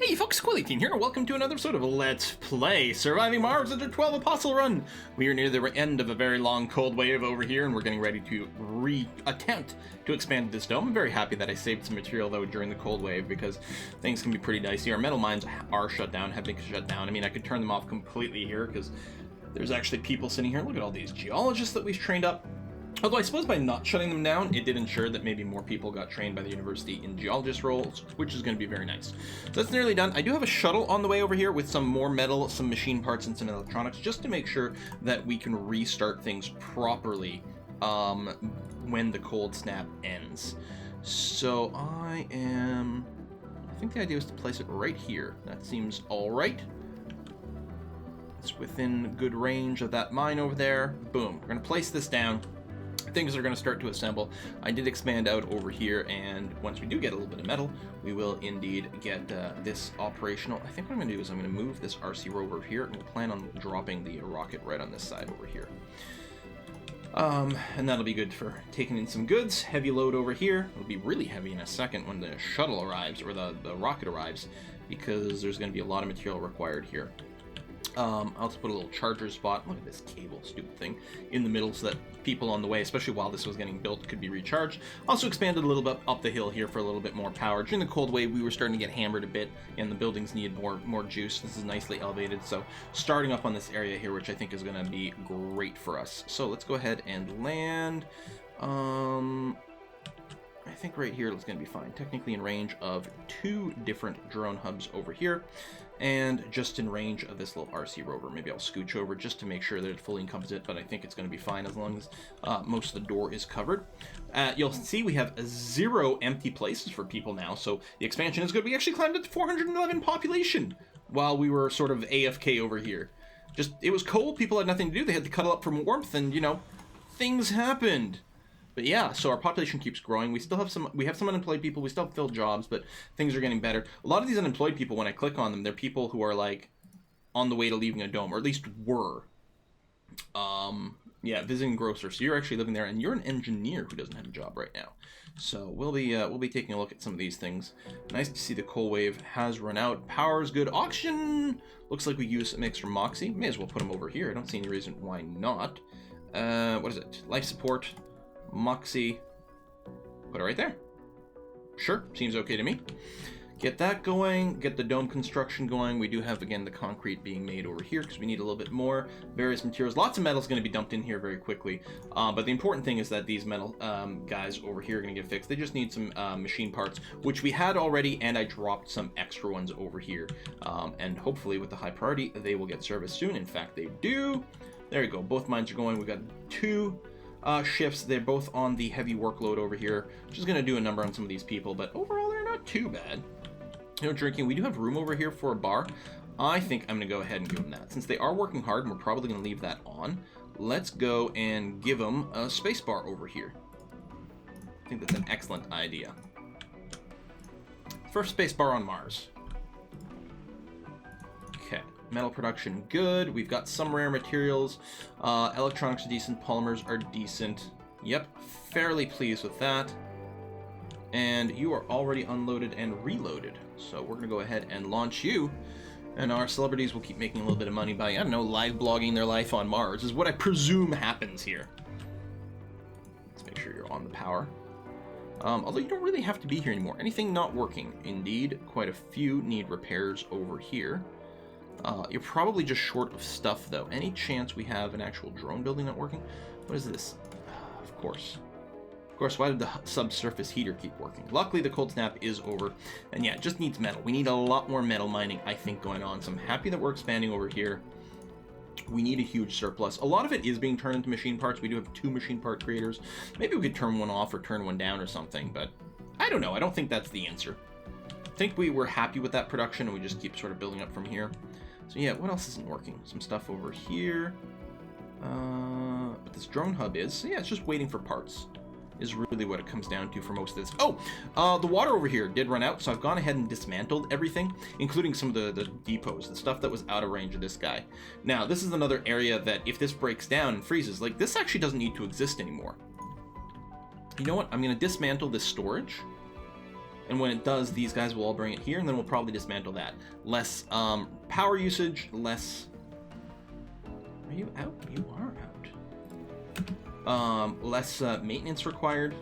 Hey folks, Quilly here, welcome to another episode of Let's Play Surviving Mars at the 12 Apostle Run. We are near the end of a very long cold wave over here, and we're getting ready to attempt to expand this dome. I'm very happy that I saved some material, though, during the cold wave, because things can be pretty dicey. Our metal mines are shut down, have been shut down. I mean, I could turn them off completely here, because there's actually people sitting here. Look at all these geologists that we've trained up. Although I suppose by not shutting them down, it did ensure that maybe more people got trained by the university in geologist roles, which is going to be very nice. So that's nearly done. I do have a shuttle on the way over here with some more metal, some machine parts, and some electronics, just to make sure that we can restart things properly when the cold snap ends. So I think the idea is to place it right here. That seems all right. It's within good range of that mine over there. Boom. We're going to place this down. Things are going to start to assemble. I did expand out over here, and once we do get a little bit of metal, we will indeed get this operational. I think what I'm going to do is I'm going to move this RC rover here, and we'll plan on dropping the rocket right on this side over here. And that'll be good for taking in some goods. Heavy load over here. It'll be really heavy in a second when the shuttle arrives, or the rocket arrives, because there's going to be a lot of material required here. I'll just put a little charger spot, look at this cable, stupid thing, in the middle so that people on the way, especially while this was getting built, could be recharged. Also expanded a little bit up the hill here for a little bit more power. During the cold wave, we were starting to get hammered a bit, and the buildings needed more juice. This is nicely elevated, so starting up on this area here, which I think is going to be great for us. So let's go ahead and land. I think right here it's going to be fine. Technically in range of 2 different drone hubs over here, and just in range of this little RC rover. Maybe I'll scooch over just to make sure that it fully encompasses it, but I think it's going to be fine as long as most of the door is covered. You'll see we have 0 empty places for people now, so the expansion is good. We actually climbed up to 411 population while we were sort of AFK over here. It was cold, people had nothing to do, they had to cuddle up from warmth, and, you know, things happened. But yeah, so our population keeps growing. We have some unemployed people. We still have filled jobs, but things are getting better. A lot of these unemployed people, when I click on them, they're people who are like on the way to leaving a dome, or at least were. Yeah, visiting grocer. So you're actually living there, and you're an engineer who doesn't have a job right now. So we'll be taking a look at some of these things. Nice to see the cold wave has run out. Power's good. Oxygen looks like we use some extra Moxie. May as well put them over here. I don't see any reason why not. What is it? Life support. Moxie, put it right there. Sure, seems okay to me. Get that going, get the dome construction going. We do have, again, the concrete being made over here because we need a little bit more. Various materials. Lots of metal is going to be dumped in here very quickly. But the important thing is that these metal guys over here are going to get fixed. They just need some machine parts, which we had already, and I dropped some extra ones over here. And hopefully, with the high priority, they will get service soon. In fact, they do. There you go. Both mines are going. We've got 2 shifts. They're both on the heavy workload over here, which is going to do a number on some of these people, but overall they're not too bad. No drinking. We do have room over here for a bar. I think I'm going to go ahead and give them that. Since they are working hard and we're probably going to leave that on, let's go and give them a space bar over here. I think that's an excellent idea. First space bar on Mars. Okay. Metal production, good. We've got some rare materials. Electronics are decent. Polymers are decent. Yep, fairly pleased with that. And you are already unloaded and reloaded. So we're going to go ahead and launch you. And our celebrities will keep making a little bit of money by, I don't know, live blogging their life on Mars, is what I presume happens here. Let's make sure you're on the power. Although you don't really have to be here anymore. Anything not working? Indeed, quite a few need repairs over here. You're probably just short of stuff, though. Any chance we have an actual drone building not working? What is this? Of course. Of course, why did the subsurface heater keep working? Luckily, the cold snap is over. And yeah, it just needs metal. We need a lot more metal mining, I think, going on. So I'm happy that we're expanding over here. We need a huge surplus. A lot of it is being turned into machine parts. We do have 2 machine part creators. Maybe we could turn one off or turn one down or something, but I don't know. I don't think that's the answer. I think we were happy with that production, and we just keep sort of building up from here. So yeah, what else isn't working? Some stuff over here. But this drone hub is. So yeah, it's just waiting for parts. Is really what it comes down to for most of this. Oh, the water over here did run out, so I've gone ahead and dismantled everything, including some of the depots, the stuff that was out of range of this guy. Now, this is another area that if this breaks down and freezes, like, this actually doesn't need to exist anymore. You know what? I'm going to dismantle this storage, And when it does, these guys will all bring it here, and then we'll probably dismantle that. Less power usage, less... Are you out? You are out. Less maintenance required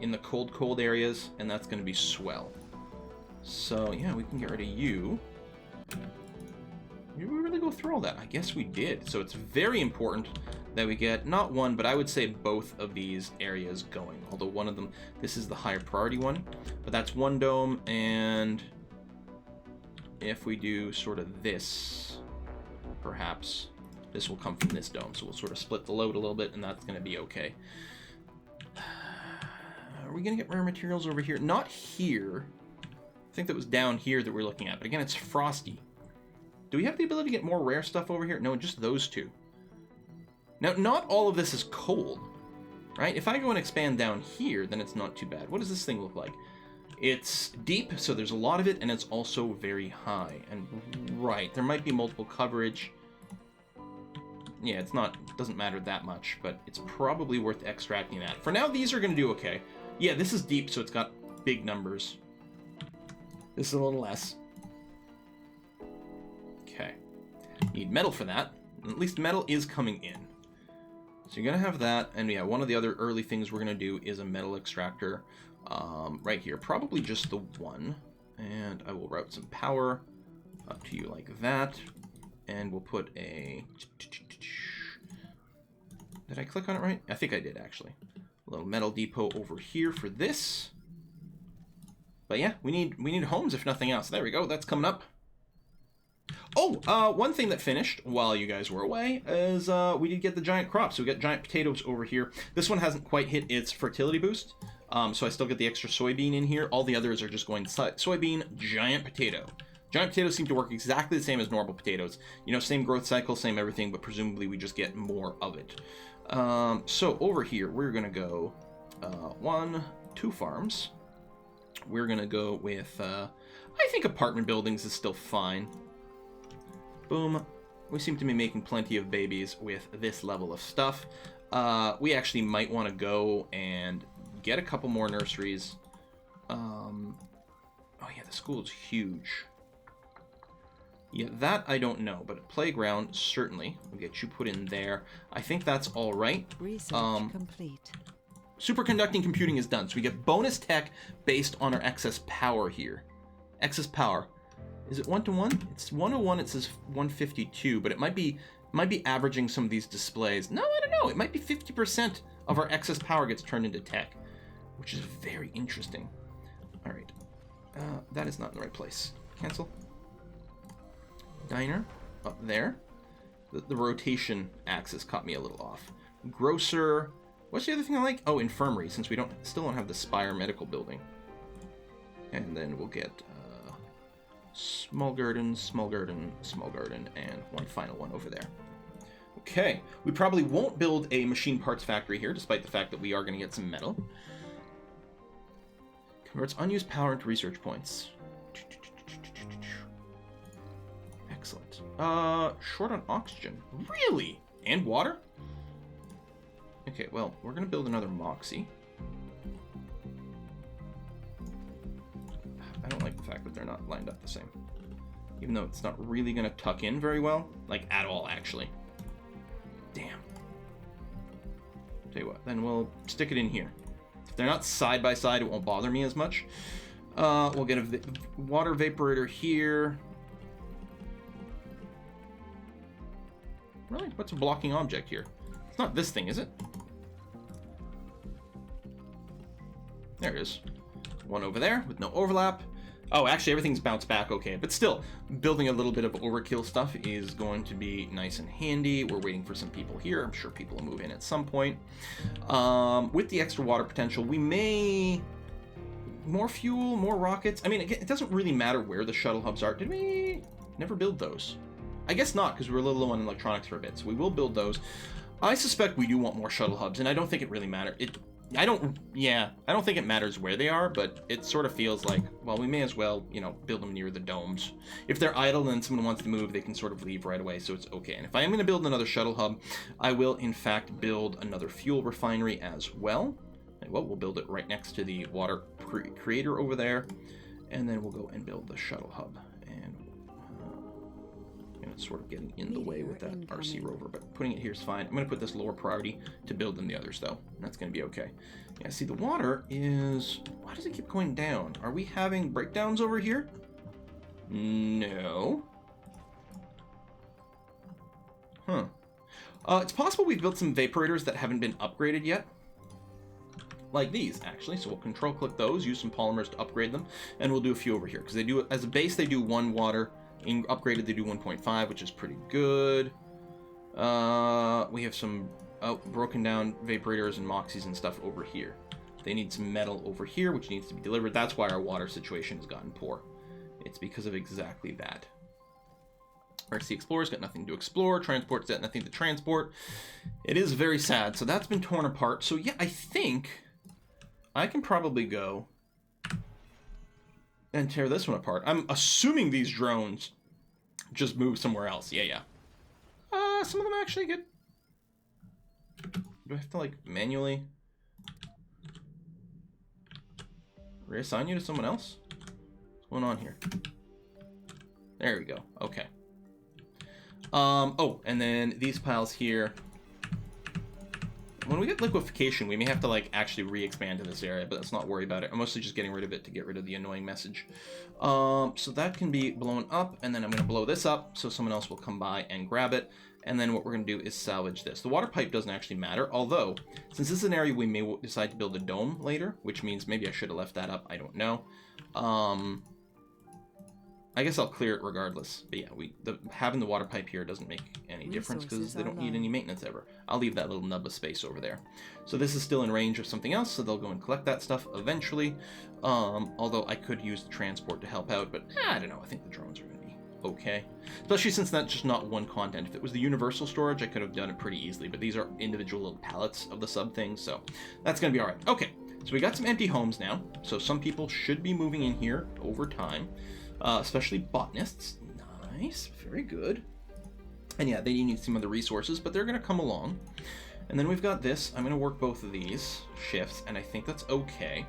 in the cold areas, and that's going to be swell. So, yeah, we can get rid of you. Did we really go through all that? I guess we did. So it's very important that we get not one, but I would say both of these areas going. Although one of them, this is the higher priority one, but that's one dome. And if we do sort of this, perhaps this will come from this dome. So we'll sort of split the load a little bit, and that's going to be okay. Are we going to get rare materials over here? Not here. I think that was down here that we're looking at. But again, it's frosty. Do we have the ability to get more rare stuff over here? No, just those two. Now, not all of this is cold, right? If I go and expand down here, then it's not too bad. What does this thing look like? It's deep, so there's a lot of it, and it's also very high. And right, there might be multiple coverage. Yeah, it doesn't matter that much, but it's probably worth extracting that. For now, these are going to do okay. Yeah, this is deep, so it's got big numbers. This is a little less. Okay. Need metal for that. At least metal is coming in. So you're going to have that, and yeah, one of the other early things we're going to do is a metal extractor right here. Probably just the one. And I will route some power up to you like that. And we'll put a... Did I click on it right? I think I did, actually. A little metal depot over here for this. But yeah, we need homes if nothing else. There we go. That's coming up. Oh, one thing that finished while you guys were away is we did get the giant crops. So we got giant potatoes over here. This one hasn't quite hit its fertility boost. So I still get the extra soybean in here. All the others are just going soybean, giant potato. Giant potatoes seem to work exactly the same as normal potatoes. You know, same growth cycle, same everything, but presumably we just get more of it. So over here, we're going to go 2 farms. We're going to go with, I think apartment buildings is still fine. Boom. We seem to be making plenty of babies with this level of stuff. We actually might want to go and get a couple more nurseries. Oh yeah, the school is huge. Yeah, that I don't know, but a playground, certainly. We'll get you put in there. I think that's all right. Research complete. Superconducting computing is done, so we get bonus tech based on our excess power here. Excess power. Is it 1-to-1? It's 1-to-1, it says 152, but it might be averaging some of these displays. No, I don't know. It might be 50% of our excess power gets turned into tech, which is very interesting. All right. That is not in the right place. Cancel. Diner, up there. The rotation axis caught me a little off. Grocer. What's the other thing I like? Oh, infirmary, since we still don't have the Spire medical building. And then we'll get small garden, and one final one over there. Okay, we probably won't build a machine parts factory here, despite the fact that we are going to get some metal. Converts unused power into research points. Excellent. Short on oxygen. Really? And water? Okay, well, we're going to build another Moxie. I don't like the fact that they're not lined up the same. Even though it's not really going to tuck in very well. Like, at all, actually. Damn. Tell you what, then we'll stick it in here. If they're not side by side, it won't bother me as much. We'll get a water vaporator here. Really? What's a blocking object here? It's not this thing, is it? There it is. One over there with no overlap. Oh, actually, everything's bounced back okay. But still, building a little bit of overkill stuff is going to be nice and handy. We're waiting for some people here. I'm sure people will move in at some point. With the extra water potential, we may... More fuel, more rockets. I mean, again, it doesn't really matter where the shuttle hubs are. Did we never build those? I guess not, because we were a little low on electronics for a bit. So we will build those. I suspect we do want more shuttle hubs, and I don't think it really matters. I don't think it matters where they are, but it sort of feels like, well, we may as well, you know, build them near the domes. If they're idle and someone wants to move, they can sort of leave right away, so it's okay. And if I am going to build another shuttle hub, I will, in fact, build another fuel refinery as well. And well, we'll build it right next to the water creator over there. And then we'll go and build the shuttle hub. And it's sort of getting in the way with that RC rover, but putting it here is fine. I'm going to put this lower priority to build than the others, though. That's going to be okay. Yeah, see, the water is... Why does it keep going down? Are we having breakdowns over here? No. Huh. It's possible we've built some vaporators that haven't been upgraded yet. Like these, actually. So we'll control-click those, use some polymers to upgrade them, and we'll do a few over here. Because they do, as a base, they do 1 water. In upgraded, they do 1.5, which is pretty good. We have some broken down vaporators and moxies and stuff over here. They need some metal over here, which needs to be delivered. That's why our water situation has gotten poor. It's because of exactly that. RC Explorer's got nothing to explore. Transport's got nothing to transport. It is very sad. So that's been torn apart. So yeah, I think I can probably go and tear this one apart. I'm assuming these drones just move somewhere else. Yeah. Some of them actually get... Do I have to, like, manually reassign you to someone else? What's going on here? There we go. Okay. Oh, and then these piles here. When we get liquefaction, we may have to, like, actually re-expand to this area, but let's not worry about it. I'm mostly just getting rid of it to get rid of the annoying message. So that can be blown up, and then I'm going to blow this up so someone else will come by and grab it. And then what we're going to do is salvage this. The water pipe doesn't actually matter, although, since this is an area we may decide to build a dome later, which means maybe I should have left that up, I don't know. I guess I'll clear it regardless. But yeah, having the water pipe here doesn't make any difference because they don't need any maintenance ever. I'll leave that little nub of space over there. So this is still in range of something else, so they'll go and collect that stuff eventually. Although I could use the transport to help out, but I don't know. I think the drones are going to be okay. Especially since that's just not one content. If it was the universal storage, I could have done it pretty easily, but these are individual little pallets of the sub things, so that's going to be all right. Okay, so we got some empty homes now, so some people should be moving in here over time. Especially botanists. Nice, very good. And yeah, they need some of the resources, but they're going to come along. And then we've got this. I'm going to work both of these shifts, and I think that's okay.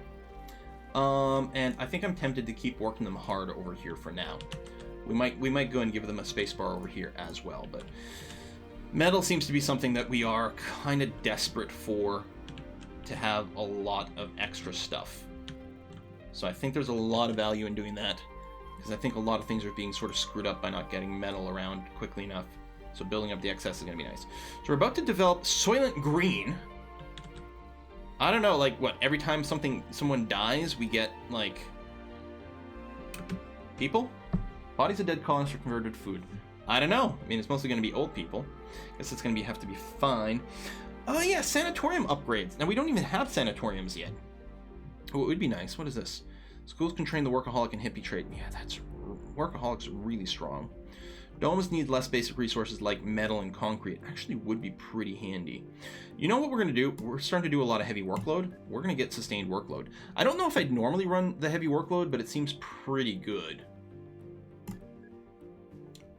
And I think I'm tempted to keep working them hard over here for now. We might go and give them a space bar over here as well, but metal seems to be something that we are kind of desperate for, to have a lot of extra stuff. So I think there's a lot of value in doing that. Because I think a lot of things are being sort of screwed up by not getting metal around quickly enough. So building up the excess is going to be nice. So we're about to develop Soylent Green. I don't know, like, what, every time someone dies, we get, like, people? Bodies of dead colonists are converted to food. I don't know. I mean, it's mostly going to be old people. Guess it's going to have to be fine. Oh, yeah, sanatorium upgrades. Now, we don't even have sanatoriums yet. Oh, it would be nice. What is this? Schools can train the workaholic and hippie trait. Yeah, workaholic's really strong. Domes need less basic resources like metal and concrete. Actually would be pretty handy. You know what we're going to do? We're starting to do a lot of heavy workload. We're going to get sustained workload. I don't know if I'd normally run the heavy workload, but it seems pretty good.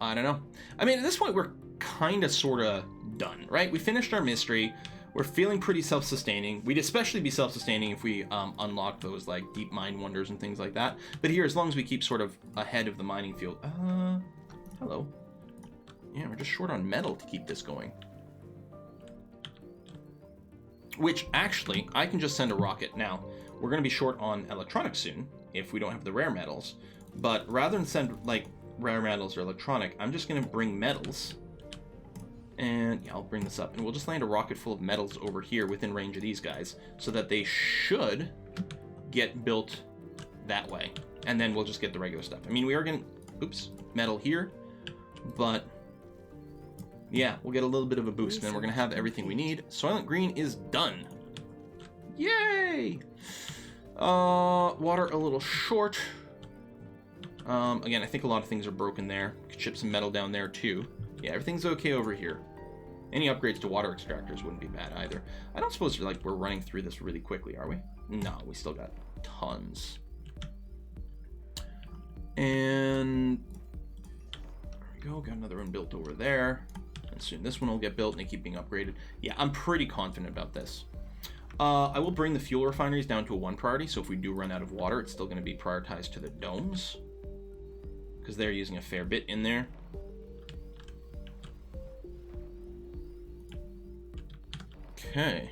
I don't know. I mean, at this point, we're kind of sort of done, right? We finished our mystery. We're feeling pretty self-sustaining. We'd especially be self-sustaining if we unlock those like deep mine wonders and things like that. But here, as long as we keep sort of ahead of the mining field. Hello. Yeah, we're just short on metal to keep this going. Which, actually, I can just send a rocket. Now, we're going to be short on electronics soon, if we don't have the rare metals. But rather than send, like, rare metals or electronic, I'm just going to bring metals. And yeah, I'll bring this up, and we'll just land a rocket full of metals over here within range of these guys, so that they should get built that way. And then we'll just get the regular stuff. I mean, we are going to, metal here, but yeah, we'll get a little bit of a boost, and then we're going to have everything we need. Soylent Green is done. Yay! Water a little short. Again, I think a lot of things are broken there. Could ship some metal down there too. Yeah, everything's okay over here. Any upgrades to water extractors wouldn't be bad either. I don't suppose we're running through this really quickly, are we? No, we still got tons. And there we go. Got another one built over there. And soon this one will get built and they keep being upgraded. Yeah, I'm pretty confident about this. I will bring the fuel refineries down to a 1 priority, so if we do run out of water, it's still going to be prioritized to the domes. Because they're using a fair bit in there. Okay.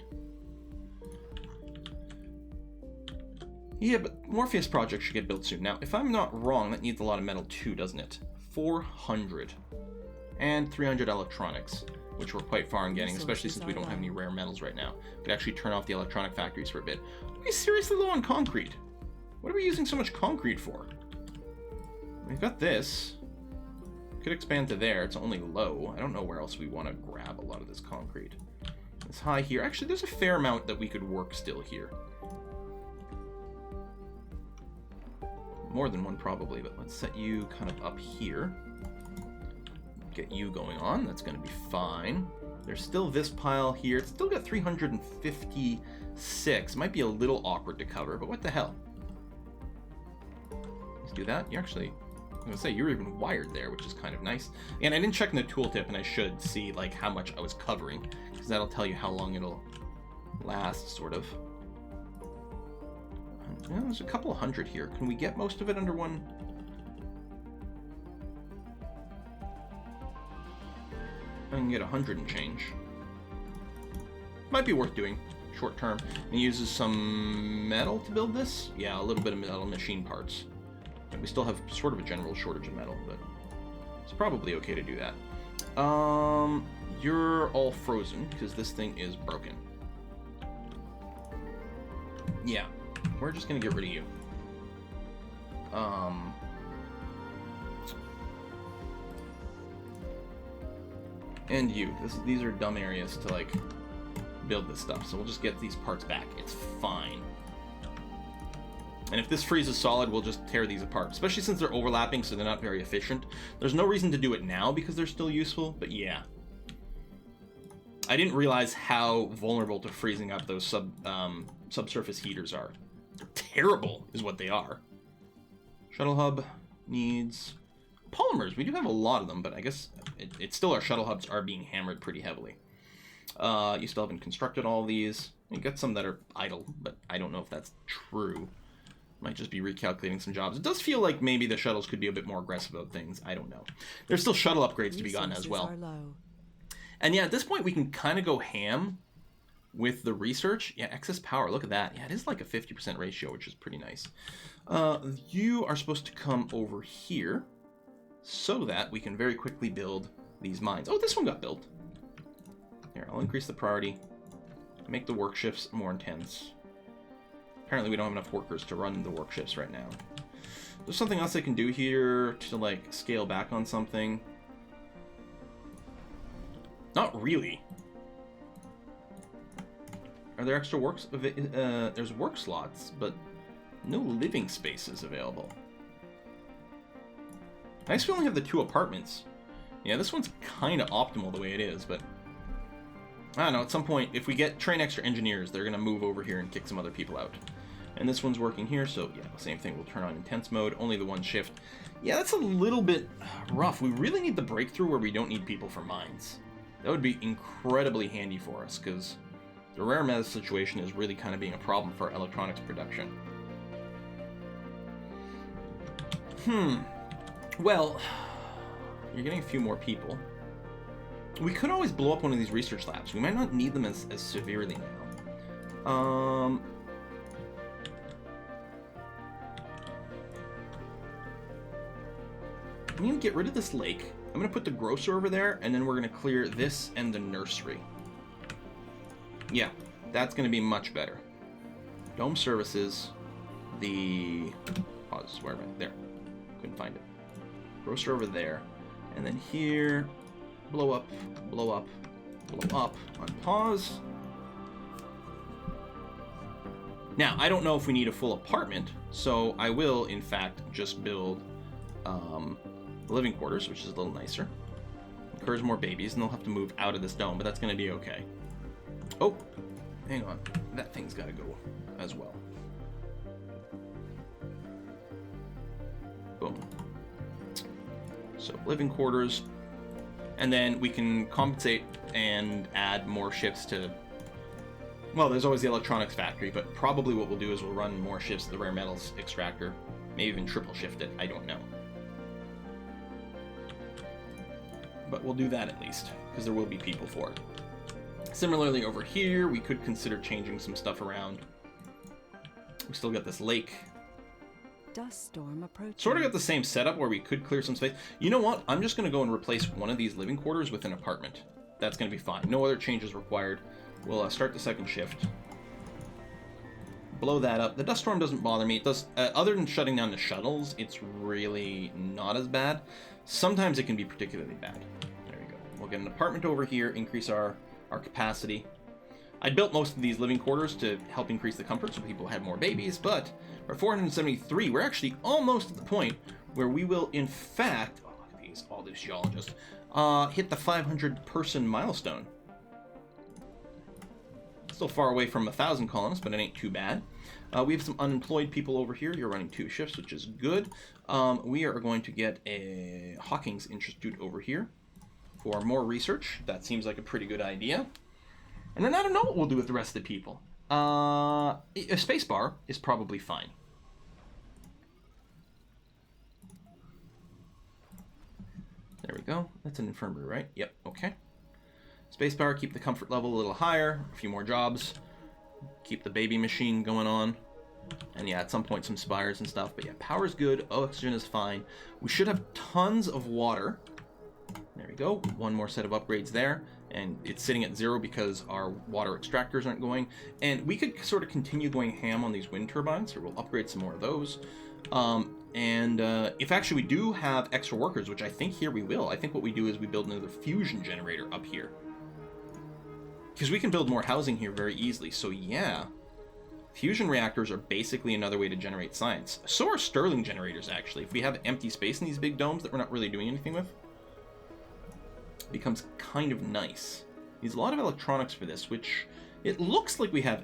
Yeah, but Morpheus project should get built soon. Now, if I'm not wrong, that needs a lot of metal too, doesn't it? 400. And 300 electronics, which we're quite far in getting, especially since we don't have any rare metals right now. We could actually turn off the electronic factories for a bit. Are we seriously low on concrete? What are we using so much concrete for? We've got this. Could expand to there. It's only low. I don't know where else we want to grab a lot of this concrete. It's high here. Actually, there's a fair amount that we could work still here. More than one probably, but let's set you kind of up here. Get you going on. That's going to be fine. There's still this pile here. It's still got 356. Might be a little awkward to cover, but what the hell? Let's do that. You're actually... I'm going to say, you're even wired there, which is kind of nice. And I didn't check in the tooltip, and I should see, like, how much I was covering, because that'll tell you how long it'll last, sort of. Yeah, there's a couple hundred here. Can we get most of it under one? I can get 100 and change. Might be worth doing, short term. And uses some metal to build this? Yeah, a little bit of metal machine parts. We still have sort of a general shortage of metal, but it's probably okay to do that. You're all frozen, because this thing is broken. Yeah, we're just going to get rid of you. And you. These are dumb areas to, like, build this stuff, so we'll just get these parts back. It's fine. And if this freezes solid, we'll just tear these apart, especially since they're overlapping, so they're not very efficient. There's no reason to do it now because they're still useful, but yeah. I didn't realize how vulnerable to freezing up those subsurface heaters are. They're terrible, is what they are. Shuttle hub needs polymers. We do have a lot of them, but I guess it's still our shuttle hubs are being hammered pretty heavily. You still haven't constructed all of these. You got some that are idle, but I don't know if that's true. Might just be recalculating some jobs. It does feel like maybe the shuttles could be a bit more aggressive about things. I don't know. There's still shuttle upgrades to be gotten as well. And yeah, at this point we can kind of go ham with the research. Yeah, excess power. Look at that. Yeah, it is like a 50% ratio, which is pretty nice. You are supposed to come over here so that we can very quickly build these mines. Oh, this one got built. Here, I'll increase the priority. Make the work shifts more intense. Apparently we don't have enough workers to run the work shifts right now. There's something else I can do here to, like, scale back on something. Not really. Are there extra works? There's work slots, but no living spaces available. I guess we only have the 2 apartments. Yeah, this one's kind of optimal the way it is, but I don't know, at some point, if we train extra engineers, they're going to move over here and kick some other people out. And this one's working here, so yeah, same thing. We'll turn on intense mode, only the 1 shift. Yeah, that's a little bit rough. We really need the breakthrough where we don't need people for mines. That would be incredibly handy for us, because the rare metal situation is really kind of being a problem for our electronics production. Well, you're getting a few more people. We could always blow up one of these research labs. We might not need them as severely now. I'm going to get rid of this lake. I'm going to put the grocer over there, and then we're going to clear this and the nursery. Yeah, that's going to be much better. Dome services, the... Pause, where am I? There. Couldn't find it. Grocer over there. And then here, blow up, blow up, blow up on pause. Now, I don't know if we need a full apartment, so I will, in fact, just build living quarters, which is a little nicer. Encourage more babies, and they'll have to move out of this dome, but that's going to be okay. Oh, hang on. That thing's got to go as well. Boom. So, living quarters. And then we can compensate and add more ships to Well, there's always the electronics factory, but probably what we'll do is we'll run more shifts at the rare metals extractor. Maybe even triple shift it, I don't know. But we'll do that at least, because there will be people for it. Similarly, over here, we could consider changing some stuff around. We still got this lake. Dust storm approaching. Sort of got the same setup where we could clear some space. You know what? I'm just going to go and replace one of these living quarters with an apartment. That's going to be fine. No other changes required. We'll start the second shift. Blow that up. The dust storm doesn't bother me. It does, other than shutting down the shuttles, it's really not as bad. Sometimes it can be particularly bad. There we go. We'll get an apartment over here, increase our capacity. I built most of these living quarters to help increase the comfort so people had more babies, but we're 473. We're actually almost at the point where we will, in fact, oh, look at these, all these geologists, hit the 500-person milestone. Still far away from 1,000 colonists, but it ain't too bad. We have some unemployed people over here. You're running 2 shifts, which is good. We are going to get a Hawking's Institute over here for more research. That seems like a pretty good idea. And then I don't know what we'll do with the rest of the people. A spacebar is probably fine. There we go. That's an infirmary, right? Yep, okay. Spacebar, keep the comfort level a little higher. A few more jobs. Keep the baby machine going on. And yeah, at some point some spires and stuff. But yeah, power's good. Oxygen is fine. We should have tons of water. There we go. One more set of upgrades there. And it's sitting at 0 because our water extractors aren't going. And we could sort of continue going ham on these wind turbines, so we'll upgrade some more of those. If actually we do have extra workers, which I think here we will, I think what we do is we build another fusion generator up here. Because we can build more housing here very easily, so yeah. Fusion reactors are basically another way to generate science. So are Stirling generators, actually. If we have empty space in these big domes that we're not really doing anything with, becomes kind of nice. Needs a lot of electronics for this, which it looks like we have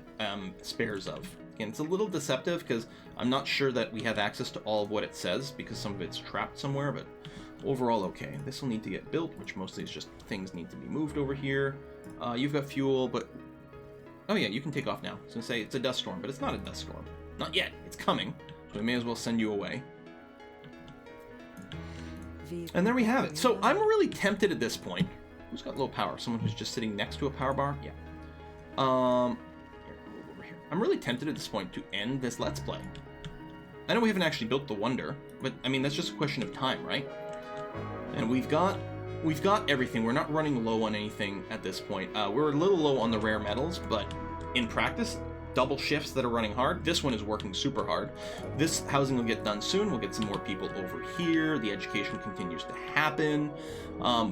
spares of. Again, it's a little deceptive because I'm not sure that we have access to all of what it says because some of it's trapped somewhere, but overall okay. This will need to get built, which mostly is just things need to be moved over here. You've got fuel, but... Oh yeah, you can take off now. I was going to say it's a dust storm, but it's not a dust storm. Not yet. It's coming, so we may as well send you away. And there we have it. So I'm really tempted at this point. Who's got low power? Someone who's just sitting next to a power bar? Yeah. Here, move over here. I'm really tempted at this point to end this Let's Play. I know we haven't actually built the Wonder, but I mean, that's just a question of time, right? And we've got everything. We're not running low on anything at this point. We're a little low on the rare metals, but in practice, double shifts that are running hard. This one is working super hard. This housing will get done soon. We'll get some more people over here. The education continues to happen.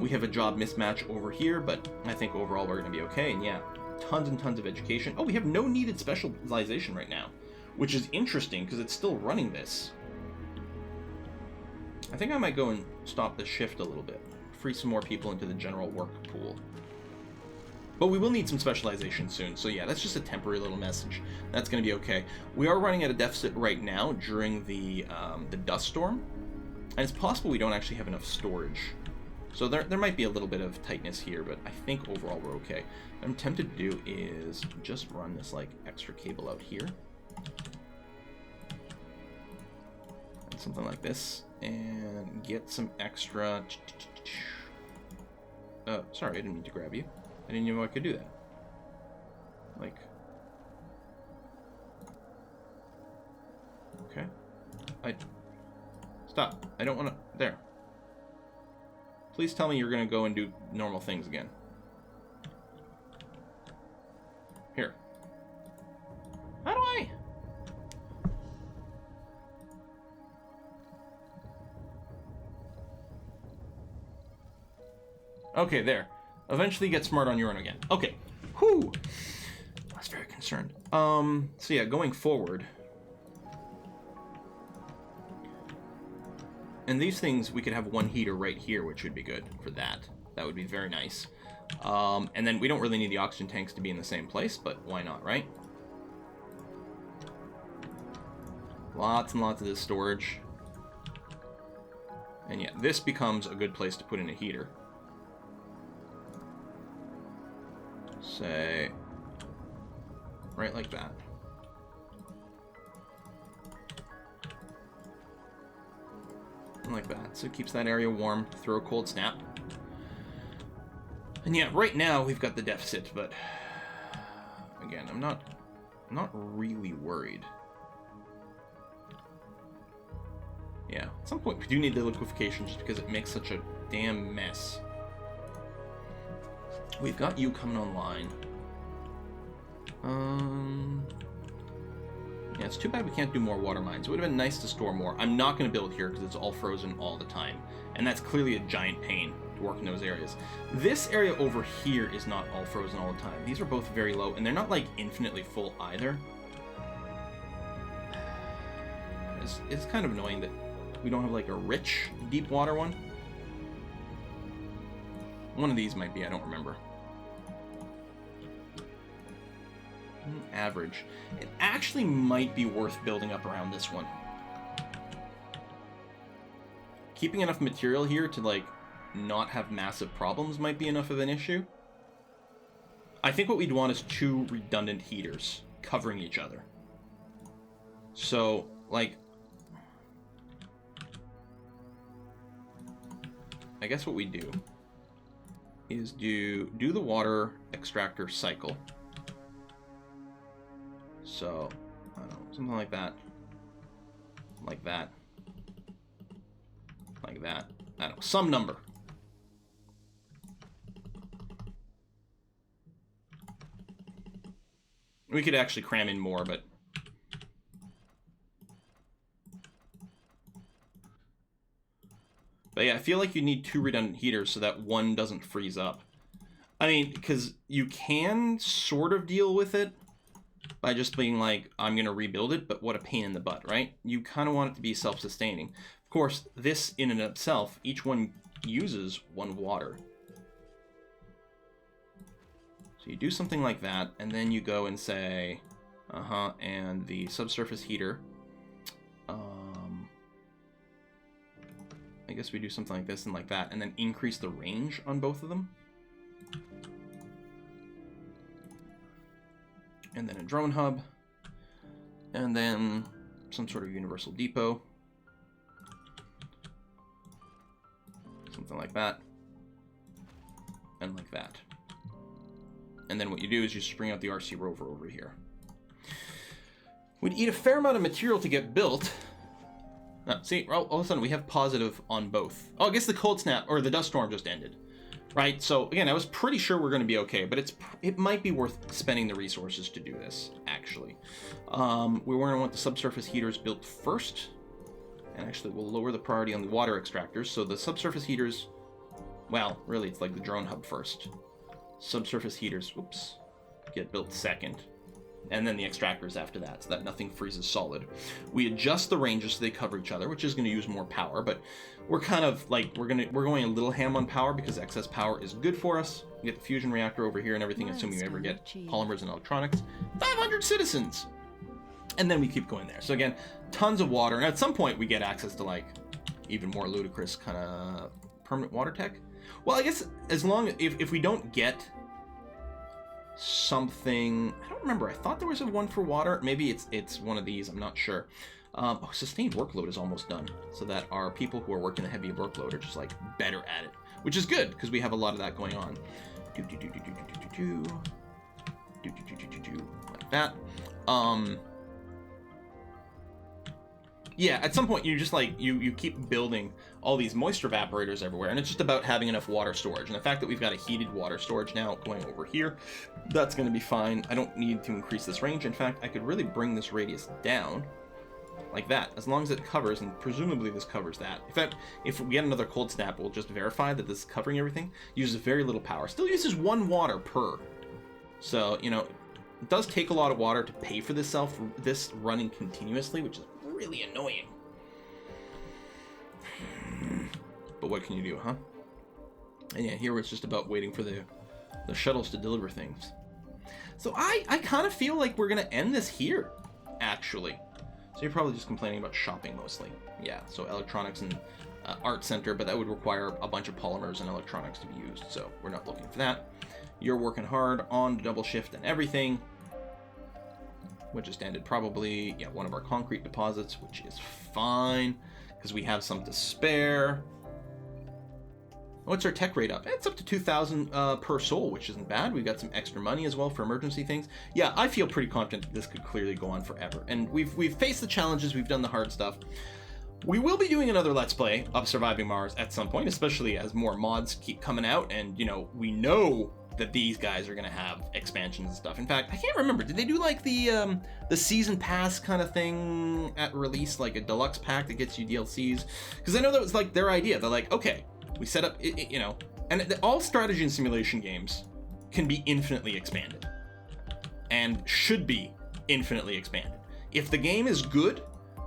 We have a job mismatch over here, but I think overall we're going to be okay. And yeah, tons and tons of education. Oh, we have no needed specialization right now, which is interesting because it's still running this. I think I might go and stop the shift a little bit. Free some more people into the general work pool. But we will need some specialization soon, so yeah, that's just a temporary little message. That's going to be okay. We are running at a deficit right now during the dust storm, and it's possible we don't actually have enough storage. So there might be a little bit of tightness here, but I think overall we're okay. What I'm tempted to do is just run this like extra cable out here. And something like this, and get some extra... sorry, I didn't mean to grab you. I didn't even know I could do that. Like... Okay. Stop. I don't want to... There. Please tell me you're going to go and do normal things again. Here. How do I... Okay, there. Eventually get smart on your own again. Okay. Whew. I was very concerned. So yeah, going forward. And these things, we could have one heater right here, which would be good for that. That would be very nice. And then we don't really need the oxygen tanks to be in the same place, but why not, right? Lots and lots of this storage. And yeah, this becomes a good place to put in a heater. Say, right like that. Like that, so it keeps that area warm. Throw a cold snap. And yeah, right now we've got the deficit, but again, I'm not really worried. Yeah, at some point we do need the liquefaction just because it makes such a damn mess. We've got you coming online. Yeah, it's too bad we can't do more water mines. It would have been nice to store more. I'm not going to build here because it's all frozen all the time. And that's clearly a giant pain to work in those areas. This area over here is not all frozen all the time. These are both very low, and they're not, like, infinitely full either. It's kind of annoying that we don't have, like, a rich, deep water one. One of these might be, I don't remember. Average. It actually might be worth building up around this one. Keeping enough material here to, like, not have massive problems might be enough of an issue. I think what we'd want is 2 redundant heaters covering each other. So, like, I guess what we do is do the water extractor cycle. So, I don't know, something like that. Like that. Like that. I don't know, some number. We could actually cram in more, but... But yeah, I feel like you need 2 redundant heaters so that one doesn't freeze up. I mean, because you can sort of deal with it by just being like, I'm going to rebuild it, but what a pain in the butt, right? You kind of want it to be self-sustaining. Of course, this in and of itself, each one uses 1 water. So you do something like that, and then you go and say, and the subsurface heater. I guess we do something like this and like that, and then increase the range on both of them. And then a drone hub, and then some sort of universal depot. Something like that, and like that. And then what you do is you just bring out the RC rover over here. We'd eat a fair amount of material to get built. See, all of a sudden we have positive on both. Oh, I guess the cold snap, or the dust storm just ended. Right, so again, I was pretty sure we're going to be okay, but it might be worth spending the resources to do this, actually. We want to want the subsurface heaters built first, and actually we'll lower the priority on the water extractors, so the subsurface heaters, well, really it's like the drone hub first. Subsurface heaters, oops, get built second, and then the extractors after that, so that nothing freezes solid. We adjust the ranges so they cover each other, which is going to use more power, but we're kind of like, we're going a little ham on power because excess power is good for us. We get the fusion reactor over here and everything, assuming we ever get polymers and electronics. 500 citizens! And then we keep going there. So again, tons of water, and at some point we get access to like even more ludicrous kind of permanent water tech. Well, I guess as long if we don't get something, I don't remember, I thought there was a one for water. Maybe it's one of these, I'm not sure. Sustained workload is almost done, so that our people who are working the heavy workload are just like better at it, which is good because we have a lot of that going on. Like that. Yeah, at some point you just like you keep building all these moisture evaporators everywhere, and it's just about having enough water storage. And the fact that we've got a heated water storage now going over here, that's going to be fine. I don't need to increase this range. In fact, I could really bring this radius down like that, as long as it covers, and presumably this covers that. In fact, if we get another cold snap, we'll just verify that this is covering everything. Uses very little power. Still uses 1 water per. So, you know, it does take a lot of water to pay for this running continuously, which is really annoying. But what can you do, huh? And yeah, here it's just about waiting for the shuttles to deliver things. So I kind of feel like we're going to end this here, actually. So you're probably just complaining about shopping mostly. Yeah, so electronics and art center, but that would require a bunch of polymers and electronics to be used, so we're not looking for that. You're working hard on double shift and everything. which is standard. Probably, yeah, one of our concrete deposits, which is fine, because we have some to spare. What's our tech rate up? It's up to 2,000 per soul, which isn't bad. We've got some extra money as well for emergency things. Yeah, I feel pretty confident that this could clearly go on forever. And we've faced the challenges, we've done the hard stuff. We will be doing another Let's Play of Surviving Mars at some point, especially as more mods keep coming out, and, you know, we know that these guys are going to have expansions and stuff. In fact, I can't remember, did they do like the season pass kind of thing at release, like a deluxe pack that gets you DLCs? Because I know that was like their idea. They're like, okay, we set up, you know, and all strategy and simulation games can be infinitely expanded and should be infinitely expanded. If the game is good,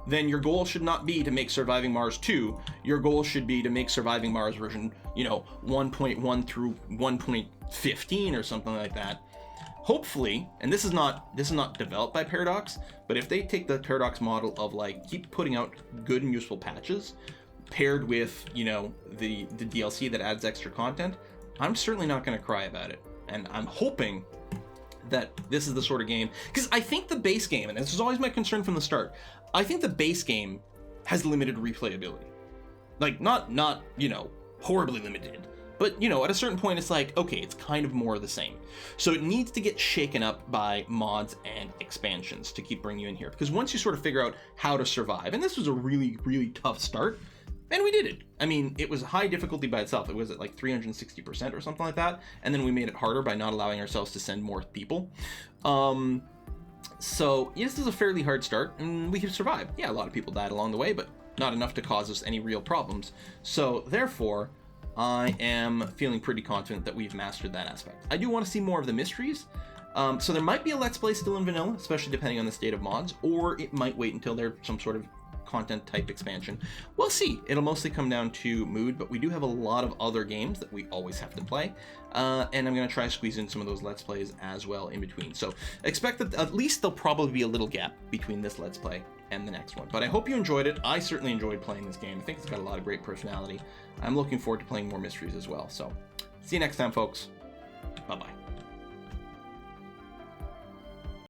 then your goal should not be to make Surviving Mars 2. Your goal should be to make Surviving Mars version, you know, 1.1 through 1.15 or something like that. Hopefully, and this is not developed by Paradox, but if they take the Paradox model of like keep putting out good and useful patches paired with, you know, the DLC that adds extra content, I'm certainly not going to cry about it. And I'm hoping that this is the sort of game, because I think the base game, and this was always my concern from the start, I think the base game has limited replayability. Like, not you know, horribly limited, but, you know, at a certain point it's like, okay, it's kind of more of the same. So it needs to get shaken up by mods and expansions to keep bringing you in here. Because once you sort of figure out how to survive, and this was a really, really tough start, and we did it. I mean, it was high difficulty by itself. It was at like 360% or something like that. And then we made it harder by not allowing ourselves to send more people. So yes, this is a fairly hard start, and we have survived. Yeah, a lot of people died along the way, but not enough to cause us any real problems. So therefore, I am feeling pretty confident that we've mastered that aspect. I do want to see more of the mysteries. So there might be a Let's Play still in vanilla, especially depending on the state of mods, or it might wait until there's some sort of content type expansion. We'll see. It'll mostly come down to mood, but we do have a lot of other games that we always have to play, and I'm going to try to squeeze in some of those Let's Plays as well in between. So expect that at least there'll probably be a little gap between this Let's Play and the next one. But I hope you enjoyed it. I certainly enjoyed playing this game. I think it's got a lot of great personality. I'm looking forward to playing more mysteries as well. So see you next time, folks. Bye-bye.